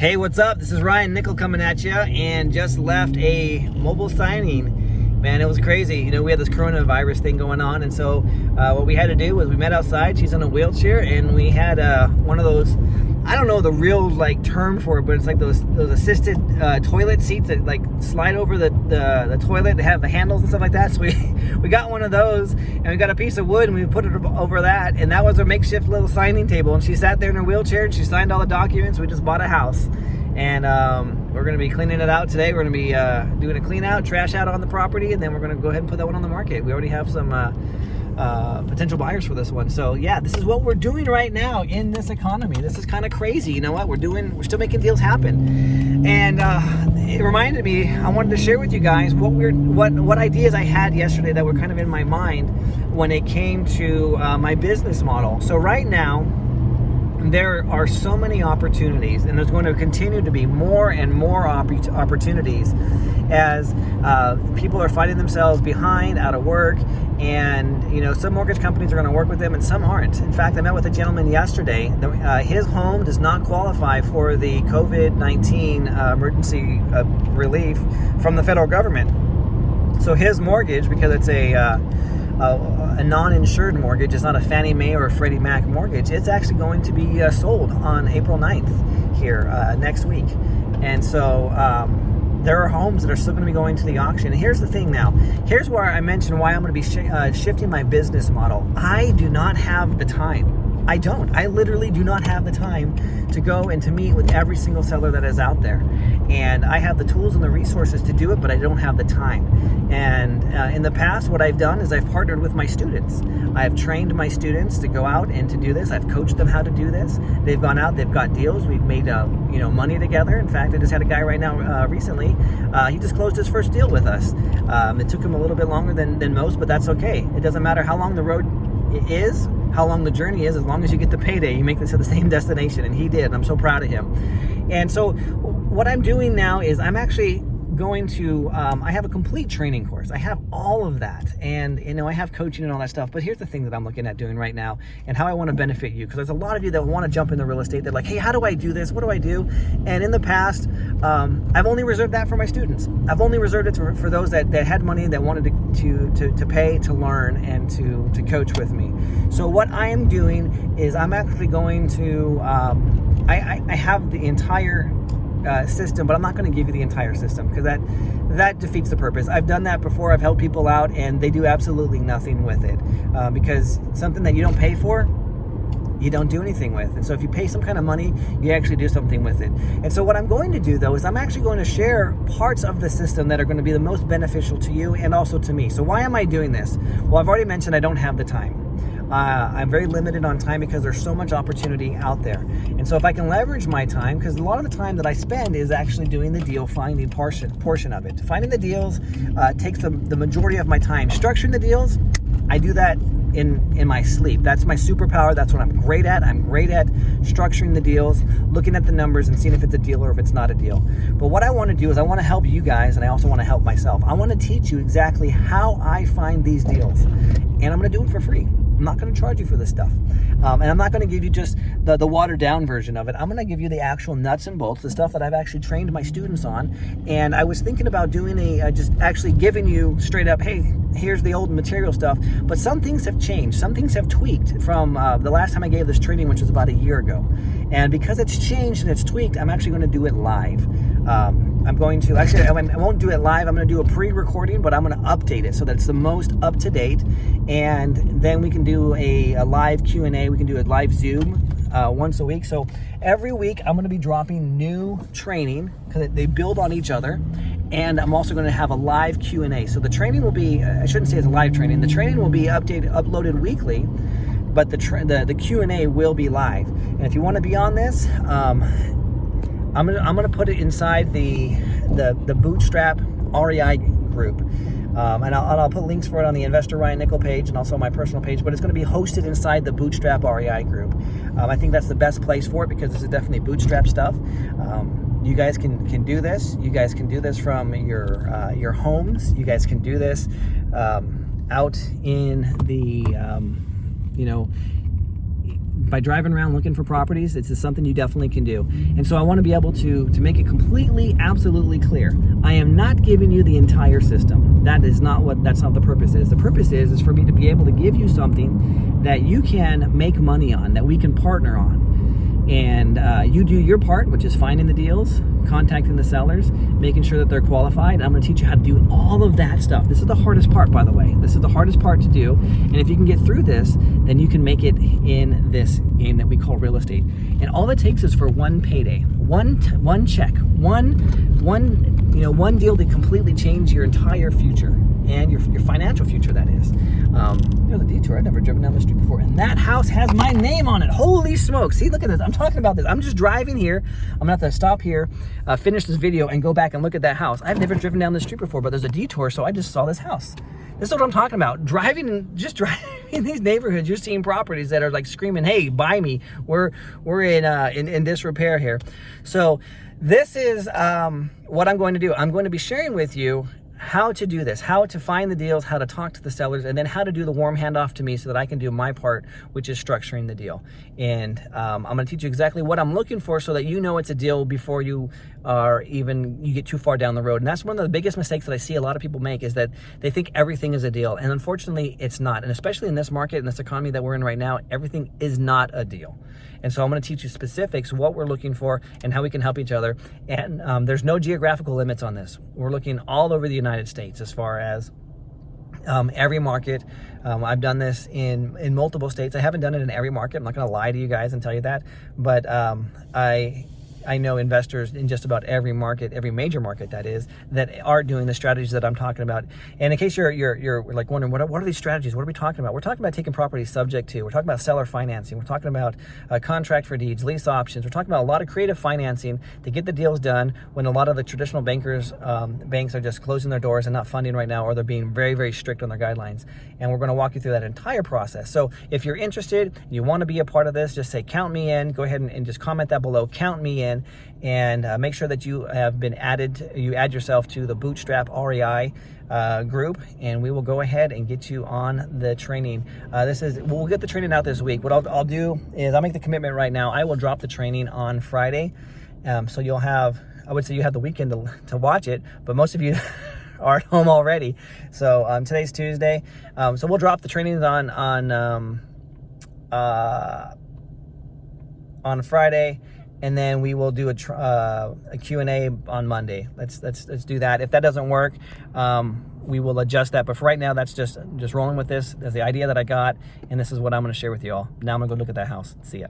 Hey, what's up? This is Ryan Nickel coming at you, and just left a mobile signing. Man, it was crazy. You know, we had this coronavirus thing going on, and so what we had to do was we met outside. She's in a wheelchair, and we had one of those, I don't know the real term for it, but it's like those assisted toilet seats that slide over the toilet to have the handles and stuff like that. So we got one of those, and we got a piece of wood, and we put it over that, and that was our makeshift little signing table. And she sat there in her wheelchair, and she signed all the documents. We just bought a house, and we're going to be cleaning it out today. We're going to be doing a clean out, trash out on the property, and then we're going to go ahead and put that one on the market. We already have some potential buyers for this one. So yeah, this is what we're doing right now in this economy. This is kind of crazy. You know what we're doing? We're still making deals happen. And it reminded me, I wanted to share with you guys what ideas I had yesterday that were kind of in my mind when it came to my business model. So right now, there are so many opportunities, and there's going to continue to be more and more opportunities as people are finding themselves behind, out of work, and some mortgage companies are going to work with them and some aren't. In fact, I met with a gentleman yesterday. His home does not qualify for the COVID-19 emergency relief from the federal government. So his mortgage, because it's a non-insured mortgage, it's not a Fannie Mae or a Freddie Mac mortgage, it's actually going to be sold on April 9th here next week. And so there are homes that are still going to be going to the auction. And here's the thing now. Here's where I mentioned why I'm going to be shifting my business model. I do not have the time. I don't. I literally do not have the time to go and to meet with every single seller that is out there. And I have the tools and the resources to do it, but I don't have the time. And in the past, what I've done is I've partnered with my students. I've trained my students to go out and to do this. I've coached them how to do this. They've gone out, they've got deals. We've made money together. In fact, I just had a guy right now recently. He just closed his first deal with us. It took him a little bit longer than most, but that's okay. It doesn't matter how long the road is, how long the journey is, as long as you get the payday, you make it to the same destination. And he did. And I'm so proud of him. And so what I'm doing now is I'm actually going to, I have a complete training course. I have all of that. And, I have coaching and all that stuff. But here's the thing that I'm looking at doing right now and how I want to benefit you. Because there's a lot of you that want to jump into real estate. They're like, hey, how do I do this? What do I do? And in the past, I've only reserved that for my students. I've only reserved it for those that had money, that wanted to pay, to learn, and to coach with me. So what I am doing is I'm actually going to, I have the entire system, but I'm not going to give you the entire system because that defeats the purpose. I've done that before. I've helped people out and they do absolutely nothing with it because something that you don't pay for, you don't do anything with. And so if you pay some kind of money, you actually do something with it. And so what I'm going to do though is I'm actually going to share parts of the system that are going to be the most beneficial to you and also to me. So why am I doing this? Well, I've already mentioned I don't have the time. I'm very limited on time because there's so much opportunity out there. And so if I can leverage my time, because a lot of the time that I spend is actually doing the deal finding portion of it. Finding the deals takes the majority of my time. Structuring the deals, I do that in my sleep. That's my superpower. That's what I'm great at. I'm great at structuring the deals, looking at the numbers and seeing if it's a deal or if it's not a deal. But what I want to do is I want to help you guys, and I also want to help myself. I want to teach you exactly how I find these deals. And I'm going to do it for free. I'm not going to charge you for this stuff. And I'm not going to give you just the watered down version of it. I'm going to give you the actual nuts and bolts, the stuff that I've actually trained my students on. And I was thinking about doing just actually giving you straight up, hey, here's the old material stuff. But some things have changed. Some things have tweaked from the last time I gave this training, which was about a year ago. And because it's changed and it's tweaked, I'm actually going to do it live. I'm going to, actually, I won't do it live. I'm going to do a pre-recording, but I'm going to update it so that it's the most up-to-date. And then we can do a live Q&A. We can do a live Zoom once a week. So every week I'm going to be dropping new training because they build on each other. And I'm also going to have a live Q&A. So the training will be, I shouldn't say it's a live training. The training will be uploaded weekly, but the Q&A will be live. And if you want to be on this, I'm gonna put it inside the Bootstrap REI group, and I'll put links for it on the Investor Ryan Nickel page and also my personal page. But it's going to be hosted inside the Bootstrap REI group. I think that's the best place for it because this is definitely bootstrap stuff. You guys can do this. You guys can do this from your homes. You guys can do this out in the by driving around looking for properties, it's something you definitely can do. And so I want to be able to make it completely, absolutely clear. I am not giving you the entire system. That's not the purpose is. The purpose is for me to be able to give you something that you can make money on, that we can partner on. And you do your part, which is finding the deals, contacting the sellers, making sure that they're qualified. I'm going to teach you how to do all of that stuff. This is the hardest part, by the way. This is the hardest part to do. And if you can get through this, then you can make it in this game that we call real estate. And all it takes is for one payday, one check, one deal to completely change your entire future and your financial future, that is. The detour, I've never driven down the street before, and that house has my name on it. Holy smokes. See, look at this. I'm talking about this. I'm just driving here. I'm gonna have to stop here, finish this video, and go back and look at that house. I've never driven down the street before, but there's a detour, so I just saw this house. This is what I'm talking about. Driving in these neighborhoods, you're seeing properties that are like screaming, hey, buy me. We're in disrepair here. So this is what I'm going to do. I'm going to be sharing with you how to do this, how to find the deals, how to talk to the sellers, and then how to do the warm handoff to me so that I can do my part, which is structuring the deal. And I'm going to teach you exactly what I'm looking for so that you know it's a deal before you get too far down the road. And that's one of the biggest mistakes that I see a lot of people make, is that they think everything is a deal. And unfortunately, it's not. And especially in this market, in this economy that we're in right now, everything is not a deal. And so I'm going to teach you specifics, what we're looking for, and how we can help each other. And there's no geographical limits on this. We're looking all over the United States as far as every market. I've done this in multiple states. I haven't done it in every market. I'm not going to lie to you guys and tell you that. But I know investors in just about every market, every major market that is, that are doing the strategies that I'm talking about. And in case you're like wondering, what are these strategies? What are we talking about? We're talking about taking properties subject to. We're talking about seller financing. We're talking about contract for deeds, lease options. We're talking about a lot of creative financing to get the deals done when a lot of the traditional banks are just closing their doors and not funding right now, or they're being very, very strict on their guidelines. And we're going to walk you through that entire process. So if you're interested, you want to be a part of this, just say, count me in. Go ahead and just comment that below, count me in. And make sure that you have been you add yourself to the Bootstrap REI group, and we will go ahead and get you on the training. We'll get the training out this week. What I'll do is I'll make the commitment right now. I will drop the training on Friday. So you'll have, I would say you have the weekend to watch it, but most of you are at home already. So today's Tuesday. So we'll drop the trainings on Friday. And then we will do a Q&A on Monday. Let's do that. If that doesn't work, we will adjust that. But for right now, that's just rolling with this. That's the idea that I got, and this is what I'm going to share with you all. Now I'm going to go look at that house. See ya.